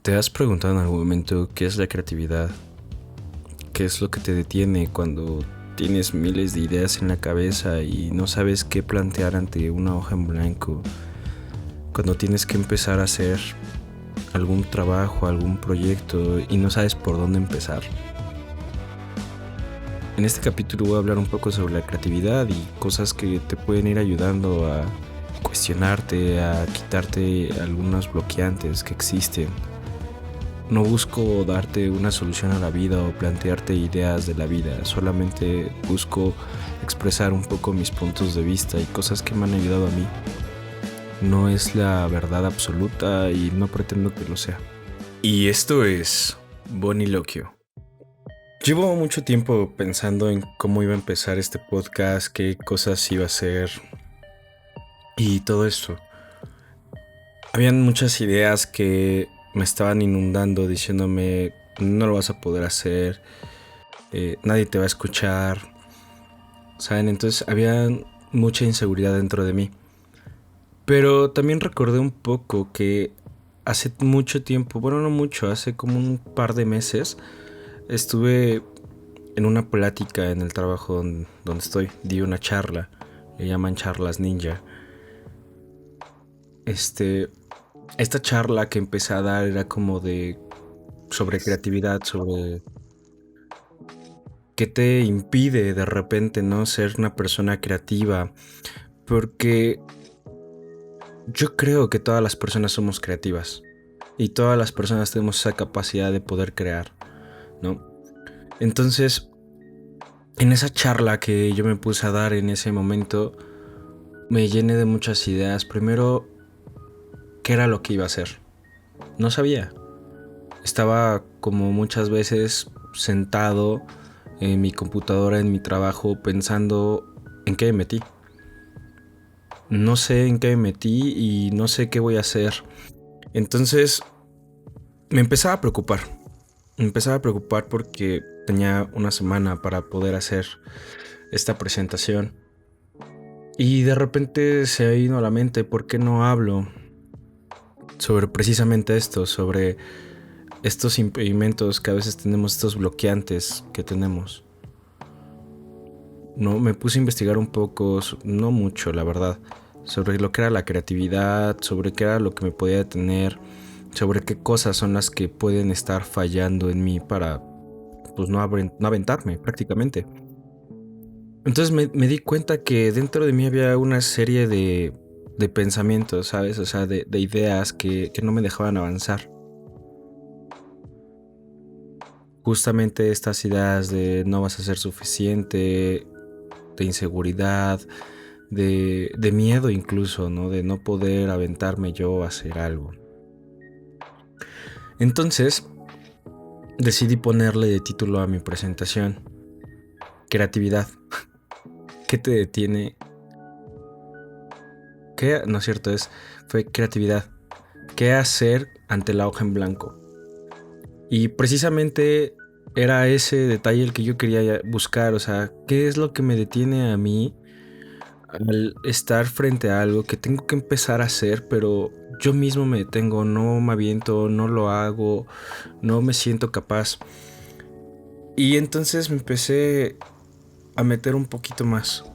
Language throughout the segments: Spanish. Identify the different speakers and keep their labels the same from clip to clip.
Speaker 1: ¿Te has preguntado en algún momento qué es la creatividad? ¿Qué es lo que te detiene cuando tienes miles de ideas en la cabeza y no sabes qué plantear ante una hoja en blanco? Cuando tienes que empezar a hacer algún trabajo, algún proyecto y no sabes por dónde empezar. En este capítulo voy a hablar un poco sobre la creatividad y cosas que te pueden ir ayudando a cuestionarte, a quitarte algunos bloqueantes que existen. No busco darte una solución a la vida o plantearte ideas de la vida, solamente busco expresar un poco mis puntos de vista y cosas que me han ayudado a mí. No es la verdad absoluta y no pretendo que lo sea. Y esto es Boniloquio. Llevo mucho tiempo pensando en cómo iba a empezar este podcast, qué cosas iba a hacer y todo esto. Habían muchas ideas que me estaban inundando diciéndome no lo vas a poder hacer, nadie te va a escuchar, ¿saben? Entonces había mucha inseguridad dentro de mí. Pero también recordé un poco que hace mucho tiempo, bueno, no mucho, hace como un par de meses, estuve en una plática en el trabajo donde estoy, di una charla, le llaman charlas ninja. Esta charla que empecé a dar era como de sobre creatividad, sobre qué te impide de repente no ser una persona creativa, porque yo creo que todas las personas somos creativas y todas las personas tenemos esa capacidad de poder crear, ¿no? Entonces, en esa charla que yo me puse a dar en ese momento, me llené de muchas ideas. Primero, ¿qué era lo que iba a hacer? No sabía. Estaba como muchas veces sentado en mi computadora, en mi trabajo, pensando en qué me metí. No sé en qué me metí y no sé qué voy a hacer. Entonces me empezaba a preocupar. Me empezaba a preocupar porque tenía una semana para poder hacer esta presentación. Y de repente se ha ido a la mente, ¿por qué no hablo sobre precisamente esto? Sobre estos impedimentos que a veces tenemos, estos bloqueantes que tenemos. No, me puse a investigar un poco, no mucho, la verdad, sobre lo que era la creatividad, sobre qué era lo que me podía detener, sobre qué cosas son las que pueden estar fallando en mí para, pues, no aventarme prácticamente. Entonces me di cuenta que dentro de mí había una serie de pensamientos, ¿sabes? O sea, de ideas que no me dejaban avanzar. Justamente estas ideas de no vas a ser suficiente, de inseguridad, de miedo incluso, ¿no? De no poder aventarme yo a hacer algo. Entonces, decidí ponerle de título a mi presentación: creatividad. ¿Qué te detiene? ¿Qué? No es cierto, fue creatividad. ¿Qué hacer ante la hoja en blanco? Y precisamente era ese detalle el que yo quería buscar, o sea, ¿qué es lo que me detiene a mí al estar frente a algo que tengo que empezar a hacer, pero yo mismo me detengo, no me aviento, no lo hago, no me siento capaz? Y entonces me empecé a meter un poquito más.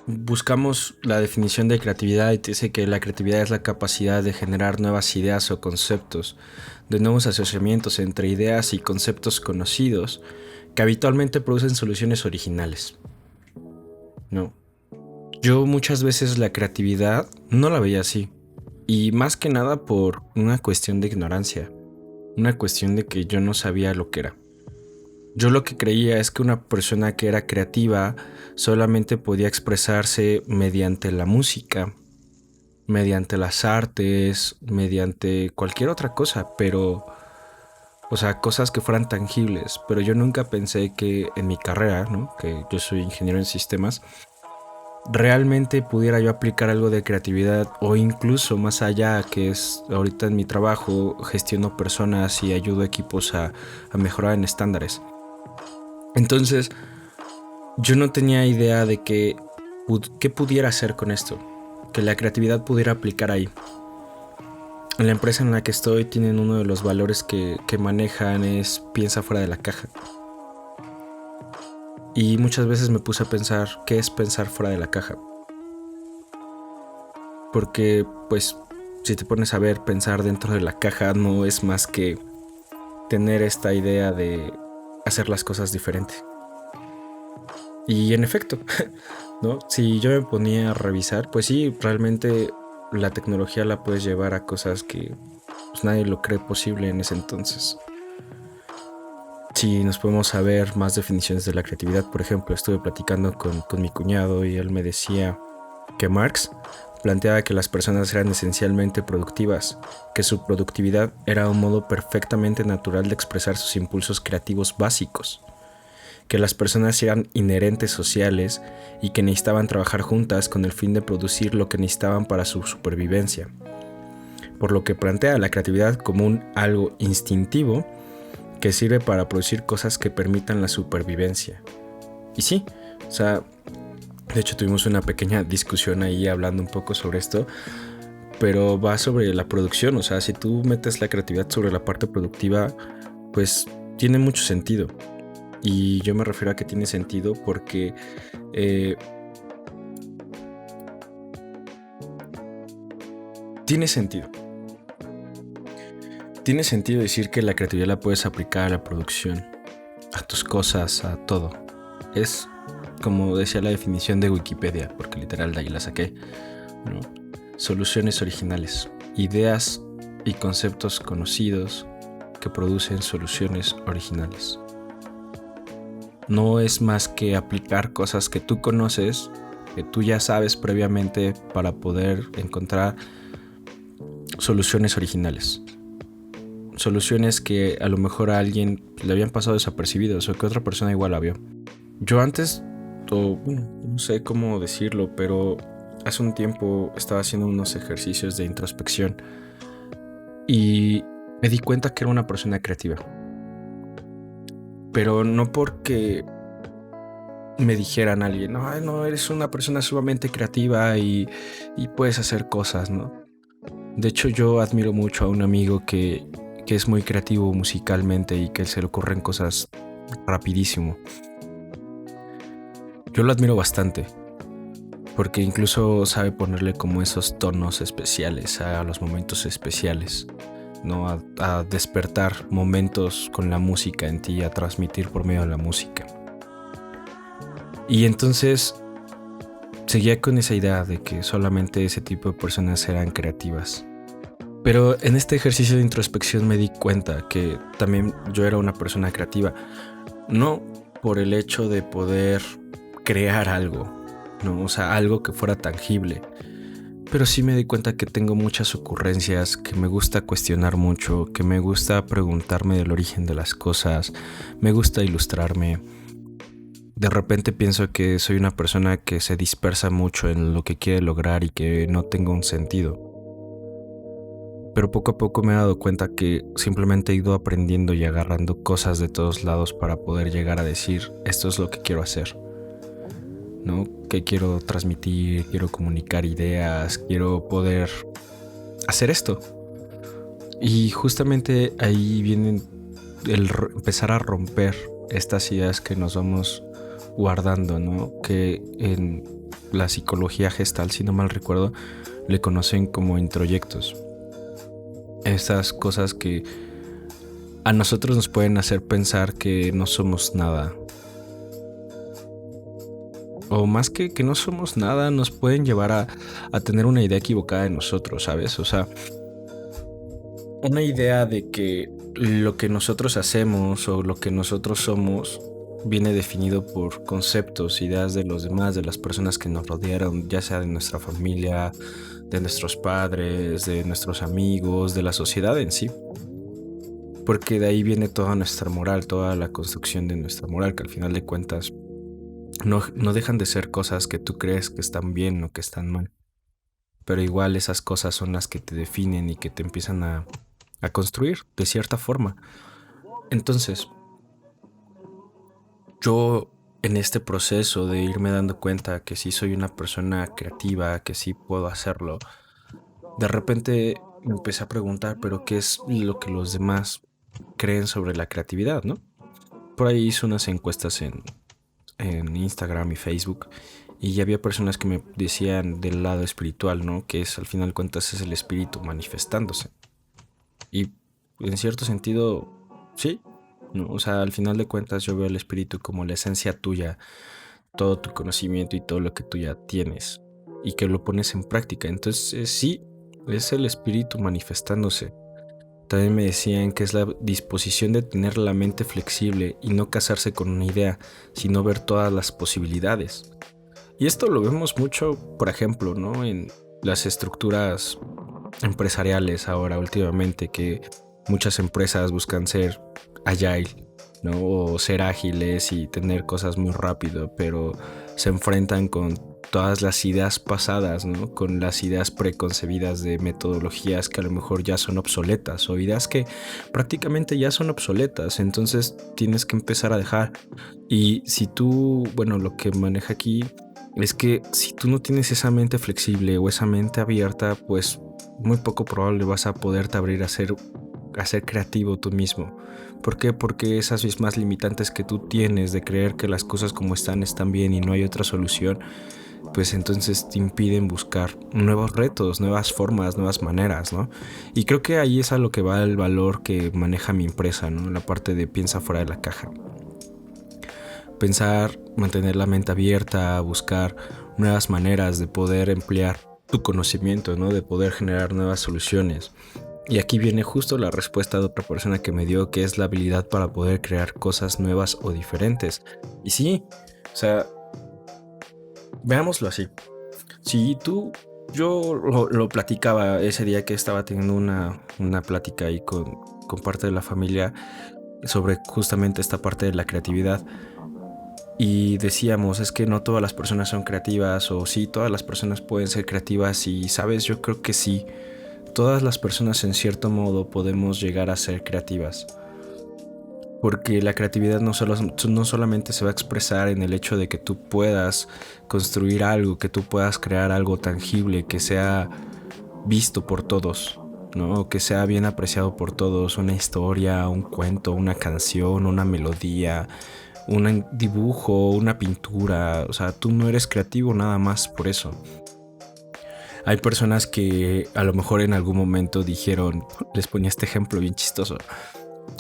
Speaker 1: Buscamos la definición de creatividad y te dice que la creatividad es la capacidad de generar nuevas ideas o conceptos, de nuevos asociamientos entre ideas y conceptos conocidos que habitualmente producen soluciones originales. No. Yo muchas veces la creatividad no la veía así. Y más que nada por una cuestión de ignorancia. Una cuestión de que yo no sabía lo que era. Yo lo que creía es que una persona que era creativa solamente podía expresarse mediante la música, mediante las artes, mediante cualquier otra cosa, pero, o sea, cosas que fueran tangibles. Pero yo nunca pensé que en mi carrera, ¿no? Que yo soy ingeniero en sistemas, realmente pudiera yo aplicar algo de creatividad, o incluso más allá, que es ahorita en mi trabajo gestiono personas y ayudo equipos a mejorar en estándares. Entonces yo no tenía idea de qué pudiera hacer con esto, que la creatividad pudiera aplicar ahí. En la empresa en la que estoy tienen uno de los valores que manejan es piensa fuera de la caja. Y muchas veces me puse a pensar qué es pensar fuera de la caja. Porque pues si te pones a ver, pensar dentro de la caja no es más que tener esta idea de hacer las cosas diferente. Y en efecto, ¿no? Si yo me ponía a revisar, pues sí, realmente la tecnología la puedes llevar a cosas que pues, nadie lo cree posible en ese entonces. Si nos podemos saber más definiciones de la creatividad, por ejemplo, estuve platicando con mi cuñado y él me decía que Marx planteaba que las personas eran esencialmente productivas, que su productividad era un modo perfectamente natural de expresar sus impulsos creativos básicos, que las personas eran inherentes sociales y que necesitaban trabajar juntas con el fin de producir lo que necesitaban para su supervivencia, por lo que plantea la creatividad como un algo instintivo que sirve para producir cosas que permitan la supervivencia. Y sí, o sea, de hecho tuvimos una pequeña discusión ahí hablando un poco sobre esto, pero va sobre la producción, o sea, si tú metes la creatividad sobre la parte productiva, pues tiene mucho sentido. Y yo me refiero a que tiene sentido porque tiene sentido. Tiene sentido decir que la creatividad la puedes aplicar a la producción, a tus cosas, a todo. Es como decía la definición de Wikipedia, porque literal de ahí la saqué, ¿no? Soluciones originales, ideas y conceptos conocidos que producen soluciones originales. No es más que aplicar cosas que tú conoces, que tú ya sabes previamente para poder encontrar soluciones originales. Soluciones que a lo mejor a alguien le habían pasado desapercibidos o que otra persona igual la vio. Yo antes, no sé cómo decirlo, pero hace un tiempo estaba haciendo unos ejercicios de introspección y me di cuenta que era una persona creativa. Pero no porque me dijeran a alguien, no, eres una persona sumamente creativa y puedes hacer cosas, ¿no? De hecho, yo admiro mucho a un amigo que es muy creativo musicalmente y que se le ocurren cosas rapidísimo. Yo lo admiro bastante, porque incluso sabe ponerle como esos tonos especiales a los momentos especiales, ¿no? A despertar momentos con la música en ti, a transmitir por medio de la música. Y entonces seguía con esa idea de que solamente ese tipo de personas eran creativas. Pero en este ejercicio de introspección me di cuenta que también yo era una persona creativa. No por el hecho de poder crear algo, ¿no? O sea, algo que fuera tangible. Pero sí me di cuenta que tengo muchas ocurrencias, que me gusta cuestionar mucho, que me gusta preguntarme del origen de las cosas, me gusta ilustrarme. De repente pienso que soy una persona que se dispersa mucho en lo que quiere lograr y que no tengo un sentido. Pero poco a poco me he dado cuenta que simplemente he ido aprendiendo y agarrando cosas de todos lados para poder llegar a decir, esto es lo que quiero hacer, ¿no? Que quiero transmitir, quiero comunicar ideas, quiero poder hacer esto. Y justamente ahí viene el empezar a romper estas ideas que nos vamos guardando, ¿no? Que en la psicología gestal, si no mal recuerdo, le conocen como introyectos. Esas cosas que a nosotros nos pueden hacer pensar que no somos nada. O más que no somos nada, nos pueden llevar a tener una idea equivocada de nosotros, ¿sabes? O sea, una idea de que lo que nosotros hacemos o lo que nosotros somos viene definido por conceptos, ideas de los demás, de las personas que nos rodearon, ya sea de nuestra familia, de nuestros padres, de nuestros amigos, de la sociedad en sí. Porque de ahí viene toda nuestra moral, toda la construcción de nuestra moral, que al final de cuentas no dejan de ser cosas que tú crees que están bien o que están mal. Pero igual esas cosas son las que te definen y que te empiezan a construir de cierta forma. Entonces, yo en este proceso de irme dando cuenta que sí soy una persona creativa, que sí puedo hacerlo, de repente me empecé a preguntar, pero ¿qué es lo que los demás creen sobre la creatividad, no? Por ahí hice unas encuestas en Instagram y Facebook y ya había personas que me decían del lado espiritual, ¿no? Que es al final de cuentas es el espíritu manifestándose. Y en cierto sentido, sí, ¿no? O sea, al final de cuentas yo veo el espíritu como la esencia tuya, todo tu conocimiento y todo lo que tú ya tienes y que lo pones en práctica. Entonces, sí, es el espíritu manifestándose. También me decían que es la disposición de tener la mente flexible y no casarse con una idea, sino ver todas las posibilidades. Y esto lo vemos mucho, por ejemplo, ¿no? En las estructuras empresariales ahora últimamente, que muchas empresas buscan ser agile, ¿no? O ser ágiles y tener cosas muy rápido, pero se enfrentan con todas las ideas pasadas, ¿no? Con las ideas preconcebidas de metodologías que a lo mejor ya son obsoletas o ideas que prácticamente ya son obsoletas. Entonces tienes que empezar a dejar. Y si tú, bueno, lo que maneja aquí es que si tú no tienes esa mente flexible o esa mente abierta, pues muy poco probable vas a poderte abrir a ser creativo tú mismo. ¿Por qué? Porque esas mismas limitantes que tú tienes de creer que las cosas como están bien y no hay otra solución, pues entonces te impiden buscar nuevos retos, nuevas formas, nuevas maneras, ¿no? Y creo que ahí es a lo que va el valor que maneja mi empresa, ¿no? La parte de piensa fuera de la caja. Pensar, mantener la mente abierta, buscar nuevas maneras de poder emplear tu conocimiento, ¿no? De poder generar nuevas soluciones. Y aquí viene justo la respuesta de otra persona que me dio, que es la habilidad para poder crear cosas nuevas o diferentes. Y sí, o sea, veámoslo así. Si tú, yo lo platicaba ese día que estaba teniendo una plática ahí con parte de la familia sobre justamente esta parte de la creatividad. Y decíamos, es que no todas las personas son creativas, o sí, todas las personas pueden ser creativas. Y sabes, yo creo que sí, todas las personas en cierto modo podemos llegar a ser creativas. Porque la creatividad no solamente se va a expresar en el hecho de que tú puedas construir algo, que tú puedas crear algo tangible, que sea visto por todos, ¿no? Que sea bien apreciado por todos, una historia, un cuento, una canción, una melodía, un dibujo, una pintura. O sea, tú no eres creativo nada más por eso. Hay personas que a lo mejor en algún momento dijeron, les ponía este ejemplo bien chistoso.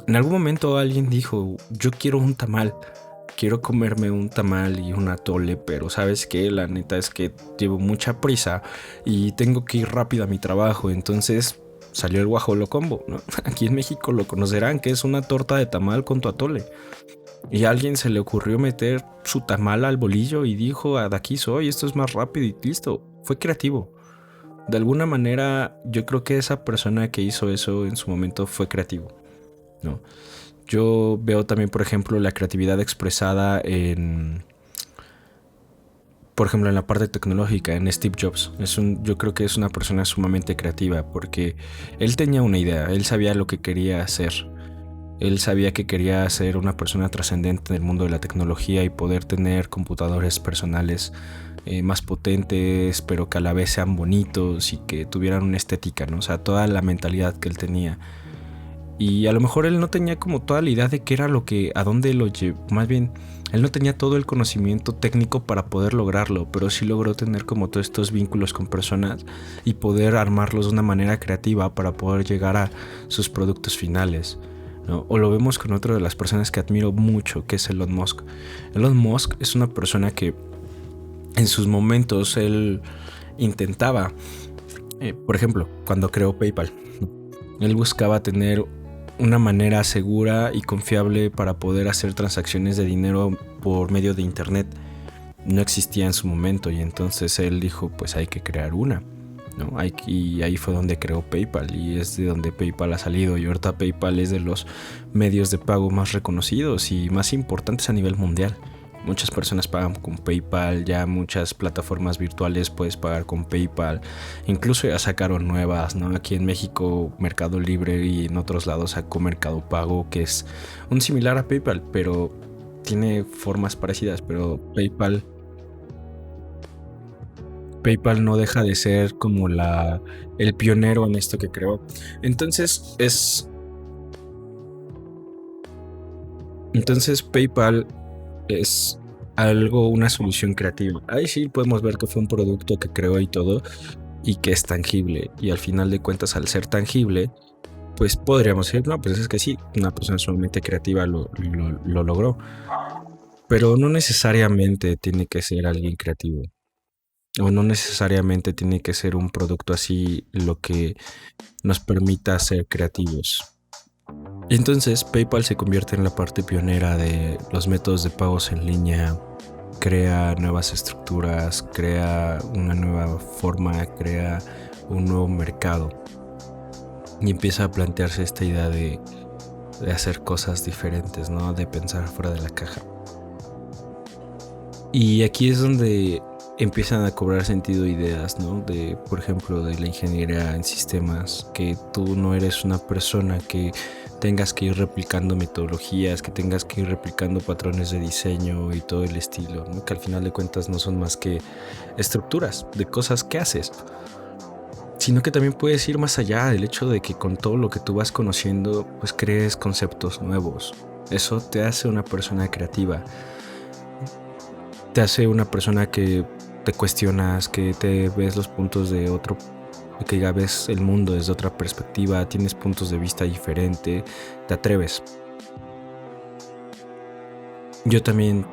Speaker 1: En algún momento alguien dijo, yo quiero un tamal, quiero comerme un tamal y un atole, pero ¿sabes qué? La neta es que llevo mucha prisa y tengo que ir rápido a mi trabajo. Entonces salió el guajolocombo, ¿no? Aquí en México lo conocerán, que es una torta de tamal con tu atole. Y a alguien se le ocurrió meter su tamal al bolillo y dijo, de aquí soy, esto es más rápido y listo. Fue creativo. De alguna manera, yo creo que esa persona que hizo eso en su momento fue creativo, ¿no? Yo veo también, por ejemplo, la creatividad expresada por ejemplo, en la parte tecnológica, en Steve Jobs. Yo creo que es una persona sumamente creativa porque él tenía una idea, él sabía lo que quería hacer. Él sabía que quería ser una persona trascendente en el mundo de la tecnología y poder tener computadores personales más potentes, pero que a la vez sean bonitos y que tuvieran una estética, ¿no? O sea, toda la mentalidad que él tenía. Y a lo mejor él no tenía como toda la idea de qué era lo que, a dónde lo llevó, más bien, él no tenía todo el conocimiento técnico para poder lograrlo, pero sí logró tener como todos estos vínculos con personas y poder armarlos de una manera creativa para poder llegar a sus productos finales, ¿no? O lo vemos con otra de las personas que admiro mucho, que es Elon Musk. Elon Musk es una persona que en sus momentos él intentaba, por ejemplo, cuando creó PayPal, él buscaba tener una manera segura y confiable para poder hacer transacciones de dinero por medio de internet. No existía en su momento y entonces él dijo, pues hay que crear una, ¿no? Y ahí fue donde creó PayPal y es de donde PayPal ha salido, y ahorita PayPal es de los medios de pago más reconocidos y más importantes a nivel mundial. Muchas personas pagan con PayPal, ya muchas plataformas virtuales puedes pagar con PayPal, incluso ya sacaron nuevas, ¿no? Aquí en México Mercado Libre y en otros lados sacó Mercado Pago, que es un similar a PayPal, pero tiene formas parecidas, pero PayPal no deja de ser como el pionero en esto que creó. Entonces PayPal es una solución creativa. Ahí sí podemos ver que fue un producto que creó y todo, y que es tangible. Y al final de cuentas, al ser tangible, pues podríamos decir, no, pues es que sí, una persona sumamente creativa lo logró. Pero no necesariamente tiene que ser alguien creativo. O no necesariamente tiene que ser un producto así lo que nos permita ser creativos. Y entonces PayPal se convierte en la parte pionera de los métodos de pagos en línea, crea nuevas estructuras, crea una nueva forma, crea un nuevo mercado y empieza a plantearse esta idea de hacer cosas diferentes, ¿no? De pensar fuera de la caja. Y aquí es donde empiezan a cobrar sentido ideas, ¿no? De, por ejemplo, de la ingeniería en sistemas, que tú no eres una persona que tengas que ir replicando metodologías, que tengas que ir replicando patrones de diseño y todo el estilo, ¿no? Que al final de cuentas no son más que estructuras de cosas que haces, sino que también puedes ir más allá del hecho de que con todo lo que tú vas conociendo, pues crees conceptos nuevos. Eso te hace una persona creativa, te hace una persona que te cuestionas, que te ves los puntos de otro, que ya ves el mundo desde otra perspectiva, tienes puntos de vista diferentes, te atreves. Yo también,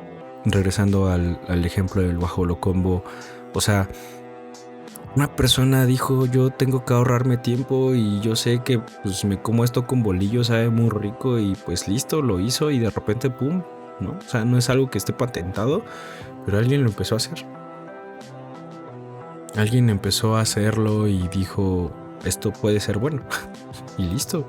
Speaker 1: regresando al ejemplo del Bajo Locombo, o sea, una persona dijo, yo tengo que ahorrarme tiempo y yo sé que pues me como esto con bolillo, sabe muy rico, y pues listo, lo hizo y de repente pum, ¿no? O sea, no es algo que esté patentado, pero alguien lo empezó a hacer. Alguien empezó a hacerlo y dijo, esto puede ser bueno. Y listo,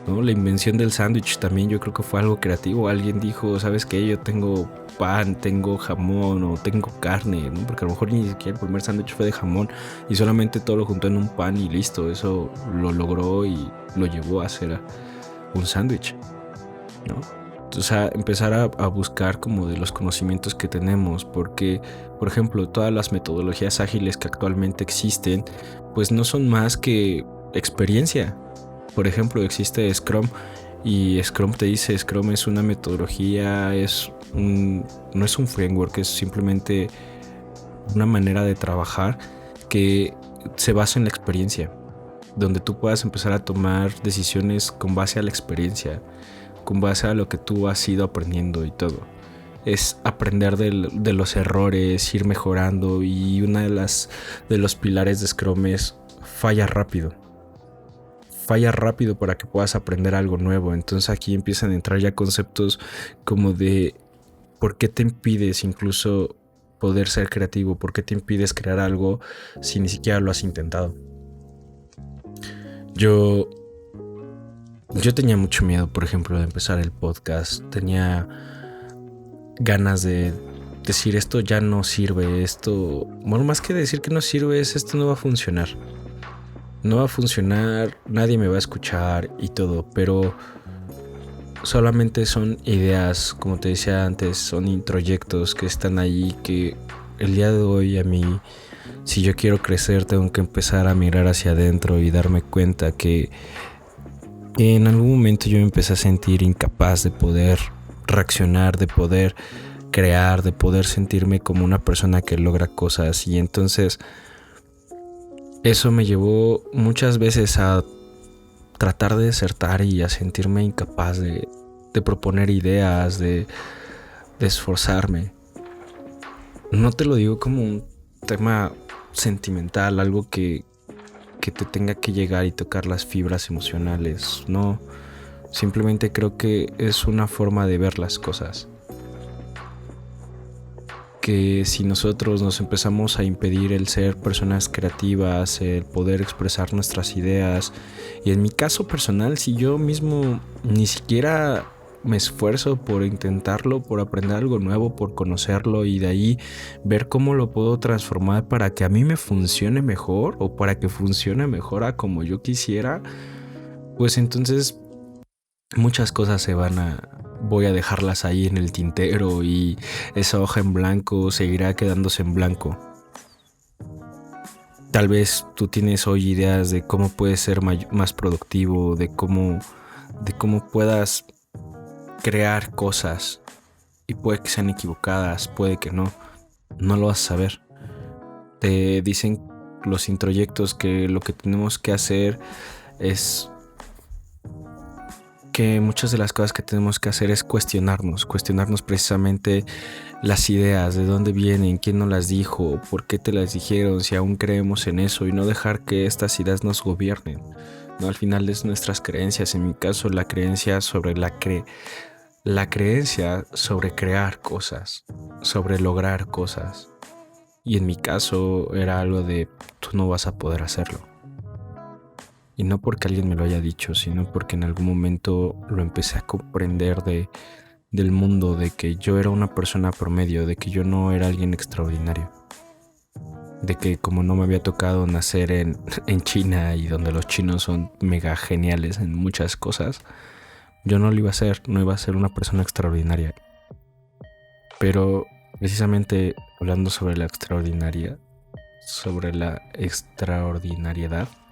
Speaker 1: ¿no? La invención del sándwich también yo creo que fue algo creativo. Alguien dijo, ¿sabes qué? Yo tengo pan, tengo jamón o tengo carne, ¿no? Porque a lo mejor ni siquiera el primer sándwich fue de jamón y solamente todo lo juntó en un pan y listo. Eso lo logró y lo llevó a hacer un sándwich, ¿no? O sea, empezar a buscar como de los conocimientos que tenemos, porque, por ejemplo, todas las metodologías ágiles que actualmente existen, pues no son más que experiencia. Por ejemplo, existe Scrum y Scrum te dice, Scrum es una metodología, no es un framework, es simplemente una manera de trabajar que se basa en la experiencia, donde tú puedas empezar a tomar decisiones con base a la experiencia, con base a lo que tú has ido aprendiendo y todo. Es aprender de los errores, ir mejorando, y una de los pilares de Scrum es falla rápido. Falla rápido para que puedas aprender algo nuevo. Entonces aquí empiezan a entrar ya conceptos como de por qué te impides incluso poder ser creativo, por qué te impides crear algo si ni siquiera lo has intentado. Yo tenía mucho miedo, por ejemplo, de empezar el podcast. Tenía ganas de decir, esto ya no sirve, esto, bueno, más que decir que no sirve, esto no va a funcionar. No va a funcionar, nadie me va a escuchar y todo, pero solamente son ideas, como te decía antes, son introyectos que están ahí, que el día de hoy a mí, si yo quiero crecer, tengo que empezar a mirar hacia adentro y darme cuenta que en algún momento yo me empecé a sentir incapaz de poder reaccionar, de poder crear, de poder sentirme como una persona que logra cosas, y entonces eso me llevó muchas veces a tratar de desertar y a sentirme incapaz de proponer ideas, de esforzarme. No te lo digo como un tema sentimental, algo que te tenga que llegar y tocar las fibras emocionales. No, simplemente creo que es una forma de ver las cosas. Que si nosotros nos empezamos a impedir el ser personas creativas, el poder expresar nuestras ideas, y en mi caso personal, si yo mismo ni siquiera me esfuerzo por intentarlo, por aprender algo nuevo, por conocerlo y de ahí ver cómo lo puedo transformar para que a mí me funcione mejor o para que funcione mejor a como yo quisiera, pues entonces muchas cosas voy a dejarlas ahí en el tintero, y esa hoja en blanco seguirá quedándose en blanco. Tal vez tú tienes hoy ideas de cómo puedes ser más productivo, de cómo puedas crear cosas, y puede que sean equivocadas, puede que no, no lo vas a saber. Te dicen los introyectos que lo que tenemos que hacer es que muchas de las cosas que tenemos que hacer es cuestionarnos precisamente las ideas, de dónde vienen, quién nos las dijo, por qué te las dijeron, si aún creemos en eso, y no dejar que estas ideas nos gobiernen. No, al final es nuestras creencias, en mi caso la creencia sobre la creencia sobre crear cosas, sobre lograr cosas. Y en mi caso era algo de tú no vas a poder hacerlo. Y no porque alguien me lo haya dicho, sino porque en algún momento lo empecé a comprender del mundo, de que yo era una persona promedio, de que yo no era alguien extraordinario. De que como no me había tocado nacer en China, y donde los chinos son mega geniales en muchas cosas, yo no lo iba a ser, no iba a ser una persona extraordinaria. Pero precisamente hablando sobre la extraordinariedad,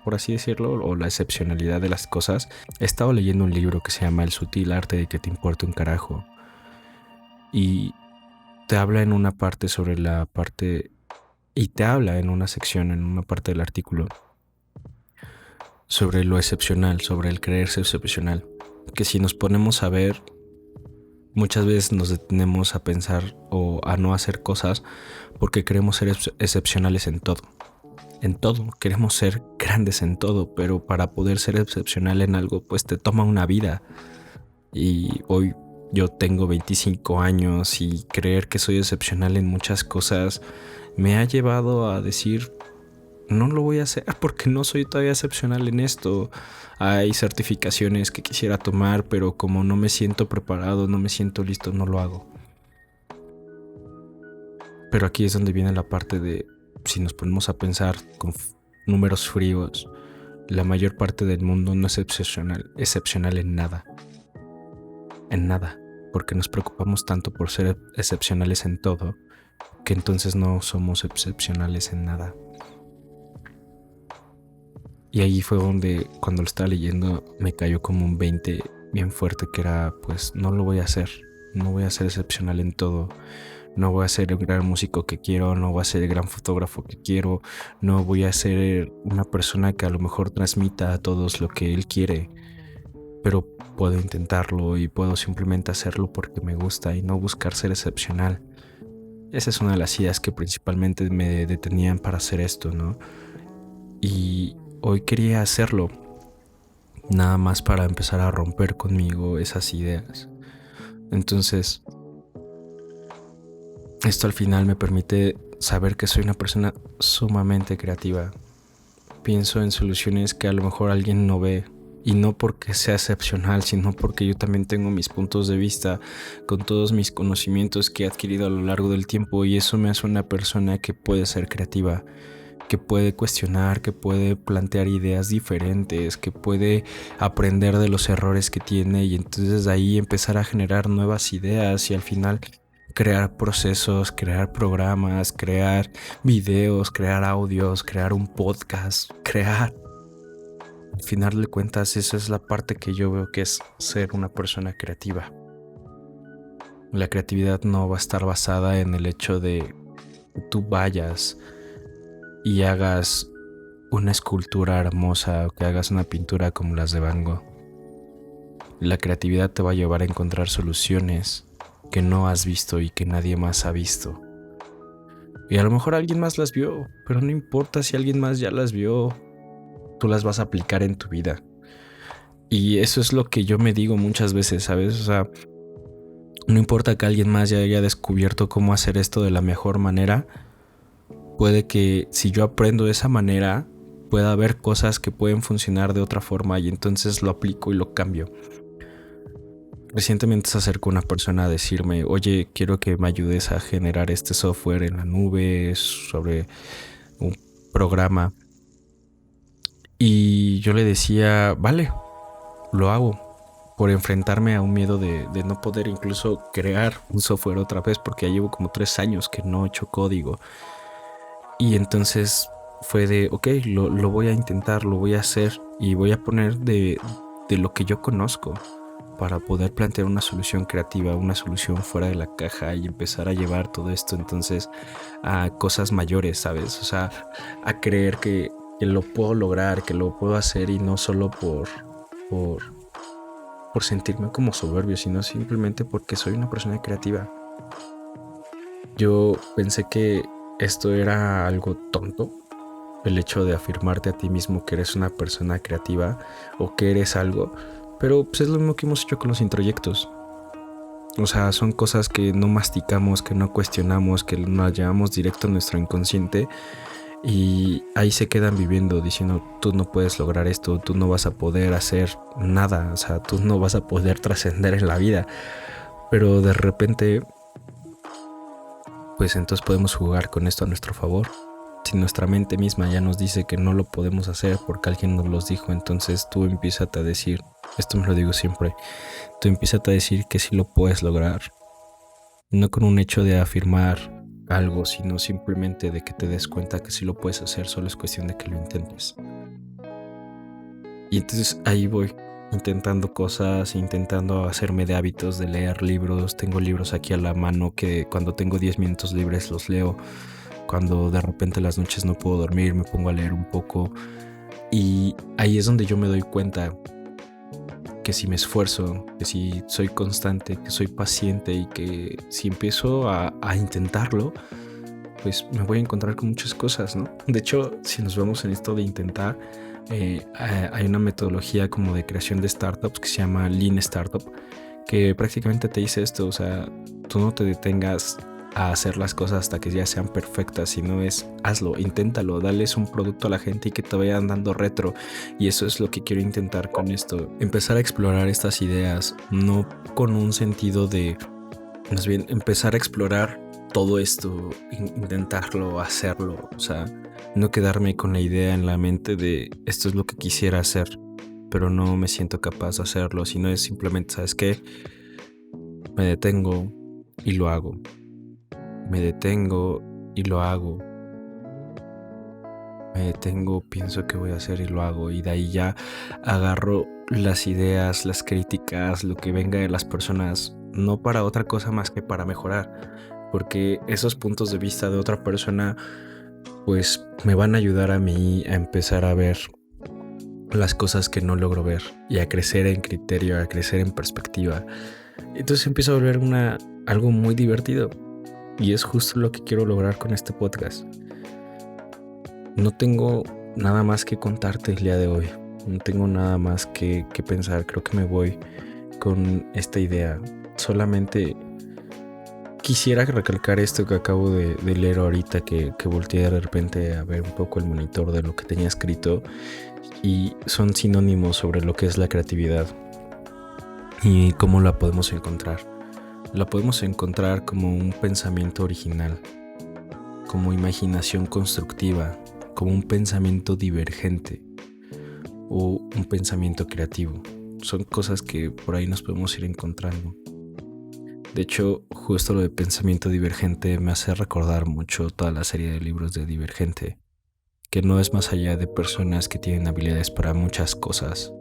Speaker 1: por así decirlo, o la excepcionalidad de las cosas, he estado leyendo un libro que se llama El sutil arte de que te importe un carajo. Y te habla en una parte sobre la parte, y te habla en una sección, en una parte del artículo, sobre lo excepcional, sobre el creerse excepcional. Que si nos ponemos a ver, muchas veces nos detenemos a pensar o a no hacer cosas porque queremos ser excepcionales en todo. En todo, queremos ser grandes en todo, pero para poder ser excepcional en algo, pues te toma una vida. Y hoy yo tengo 25 años y creer que soy excepcional en muchas cosas me ha llevado a decir, no lo voy a hacer porque no soy todavía excepcional en esto. Hay certificaciones que quisiera tomar, pero como no me siento preparado, no me siento listo, no lo hago. Pero aquí es donde viene la parte de, si nos ponemos a pensar con números fríos, la mayor parte del mundo no es excepcional en nada. En nada. Porque nos preocupamos tanto por ser excepcionales en todo, que entonces no somos excepcionales en nada. Y ahí fue donde, cuando lo estaba leyendo, me cayó como un 20 bien fuerte, que era, pues no lo voy a hacer. No voy a ser excepcional en todo. No voy a ser el gran músico que quiero, no voy a ser el gran fotógrafo que quiero, no voy a ser una persona que a lo mejor transmita a todos lo que él quiere, pero puedo intentarlo y puedo simplemente hacerlo porque me gusta y no buscar ser excepcional. Esa es una de las ideas que principalmente me detenían para hacer esto, ¿no? Y hoy quería hacerlo, nada más para empezar a romper conmigo esas ideas. Entonces, esto al final me permite saber que soy una persona sumamente creativa. Pienso en soluciones que a lo mejor alguien no ve, y no porque sea excepcional, sino porque yo también tengo mis puntos de vista con todos mis conocimientos que he adquirido a lo largo del tiempo, y eso me hace una persona que puede ser creativa, que puede cuestionar, que puede plantear ideas diferentes, que puede aprender de los errores que tiene y entonces de ahí empezar a generar nuevas ideas y al final crear procesos, crear programas, crear videos, crear audios, crear un podcast, crear. Al final de cuentas, esa es la parte que yo veo que es ser una persona creativa. La creatividad no va a estar basada en el hecho de que tú vayas y hagas una escultura hermosa o que hagas una pintura como las de Van Gogh. La creatividad te va a llevar a encontrar soluciones que no has visto y que nadie más ha visto. Y a lo mejor alguien más las vio, pero no importa si alguien más ya las vio, tú las vas a aplicar en tu vida. Y eso es lo que yo me digo muchas veces, ¿sabes? O sea, no importa que alguien más ya haya descubierto cómo hacer esto de la mejor manera, puede que si yo aprendo de esa manera, pueda haber cosas que pueden funcionar de otra forma y entonces lo aplico y lo cambio. Recientemente se acercó una persona a decirme, oye, quiero que me ayudes a generar este software en la nube sobre un programa. Y yo le decía, vale, lo hago, por enfrentarme a un miedo de no poder incluso crear un software otra vez, porque ya llevo como 3 años que no he hecho código. Y entonces fue de, ok, lo voy a intentar, lo voy a hacer y voy a poner de lo que yo conozco para poder plantear una solución creativa, una solución fuera de la caja y empezar a llevar todo esto entonces a cosas mayores, ¿sabes? O sea, a creer que lo puedo lograr, que lo puedo hacer y no solo por, por sentirme como soberbio, sino simplemente porque soy una persona creativa. Yo pensé que esto era algo tonto, el hecho de afirmarte a ti mismo que eres una persona creativa o que eres algo, pero pues es lo mismo que hemos hecho con los introyectos. O sea, son cosas que no masticamos, que no cuestionamos, que nos llevamos directo a nuestro inconsciente y ahí se quedan viviendo diciendo, tú no puedes lograr esto, tú no vas a poder hacer nada, o sea, tú no vas a poder trascender en la vida. Pero de repente, pues entonces podemos jugar con esto a nuestro favor. Si nuestra mente misma ya nos dice que no lo podemos hacer porque alguien nos los dijo, entonces tú empiezas a decir, esto me lo digo siempre, tú empiezas a decir que sí lo puedes lograr, no con un hecho de afirmar algo, sino simplemente de que te des cuenta que sí lo puedes hacer, solo es cuestión de que lo intentes. Y entonces ahí voy, intentando cosas, intentando hacerme de hábitos de leer libros. Tengo libros aquí a la mano que cuando tengo 10 minutos libres los leo. Cuando de repente las noches no puedo dormir, me pongo a leer un poco. Y ahí es donde yo me doy cuenta que si me esfuerzo, que si soy constante, que soy paciente y que si empiezo a intentarlo, pues me voy a encontrar con muchas cosas, ¿no? De hecho, si nos vemos en esto de intentar, hay una metodología como de creación de startups que se llama Lean Startup, que prácticamente te dice esto, o sea, tú no te detengas a hacer las cosas hasta que ya sean perfectas, sino es hazlo, inténtalo, dales un producto a la gente y que te vayan dando retro. Y eso es lo que quiero intentar con esto, empezar a explorar estas ideas, no con un sentido de, más bien, empezar a explorar todo esto, intentarlo, hacerlo, o sea, no quedarme con la idea en la mente de esto es lo que quisiera hacer, pero no me siento capaz de hacerlo, sino es simplemente, ¿sabes qué? Me detengo y lo hago. Me detengo y lo hago. Me detengo, pienso que voy a hacer y lo hago. Y de ahí ya agarro las ideas, las críticas, lo que venga de las personas, no para otra cosa más que para mejorar. Porque esos puntos de vista de otra persona, pues me van a ayudar a mí a empezar a ver las cosas que no logro ver y a crecer en criterio, a crecer en perspectiva. Entonces empieza a volver algo muy divertido. Y es justo lo que quiero lograr con este podcast. No tengo nada más que contarte el día de hoy. No tengo nada más que pensar. Creo que me voy con esta idea. Solamente quisiera recalcar esto que acabo de leer ahorita, que volteé de repente a ver un poco el monitor de lo que tenía escrito. Y son sinónimos sobre lo que es la creatividad y cómo la podemos encontrar. La podemos encontrar como un pensamiento original, como imaginación constructiva, como un pensamiento divergente o un pensamiento creativo. Son cosas que por ahí nos podemos ir encontrando. De hecho, justo lo de pensamiento divergente me hace recordar mucho toda la serie de libros de Divergente, que no es más allá de personas que tienen habilidades para muchas cosas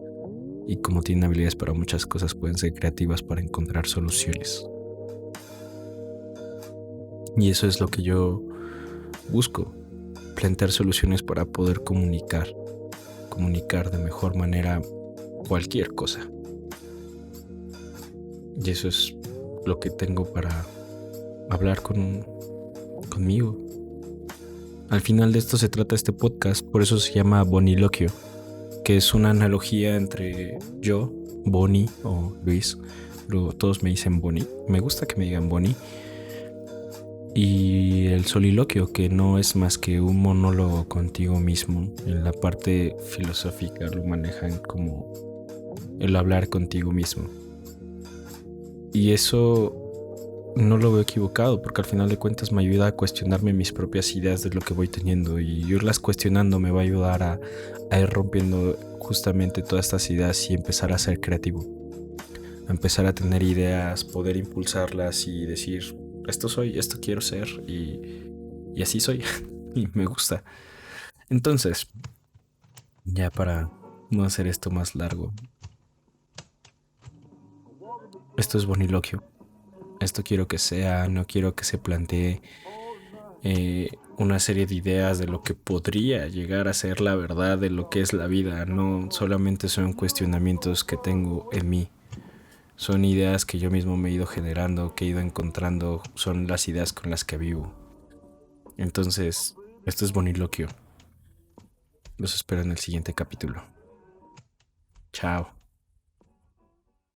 Speaker 1: y como tienen habilidades para muchas cosas pueden ser creativas para encontrar soluciones. Y eso es lo que yo busco, plantear soluciones para poder comunicar de mejor manera cualquier cosa. Y eso es lo que tengo para hablar conmigo. Al final de esto se trata este podcast, por eso se llama Boniloquio, que es una analogía entre yo, Bonnie o Luis, luego todos me dicen Bonnie, me gusta que me digan Bonnie, y el soliloquio, que no es más que un monólogo contigo mismo. En la parte filosófica lo manejan como el hablar contigo mismo. Y eso no lo veo equivocado, porque al final de cuentas me ayuda a cuestionarme mis propias ideas de lo que voy teniendo, y irlas cuestionando me va a ayudar a ir rompiendo justamente todas estas ideas y empezar a ser creativo, a empezar a tener ideas, poder impulsarlas y decir, esto soy, esto quiero ser y así soy y me gusta. Entonces, ya para no hacer esto más largo, esto es boniloquio. Esto quiero que sea, no quiero que se plantee una serie de ideas de lo que podría llegar a ser la verdad de lo que es la vida. No solamente son cuestionamientos que tengo en mí, son ideas que yo mismo me he ido generando, que he ido encontrando, son las ideas con las que vivo. Entonces, esto es boniloquio. Los espero en el siguiente capítulo. Chao.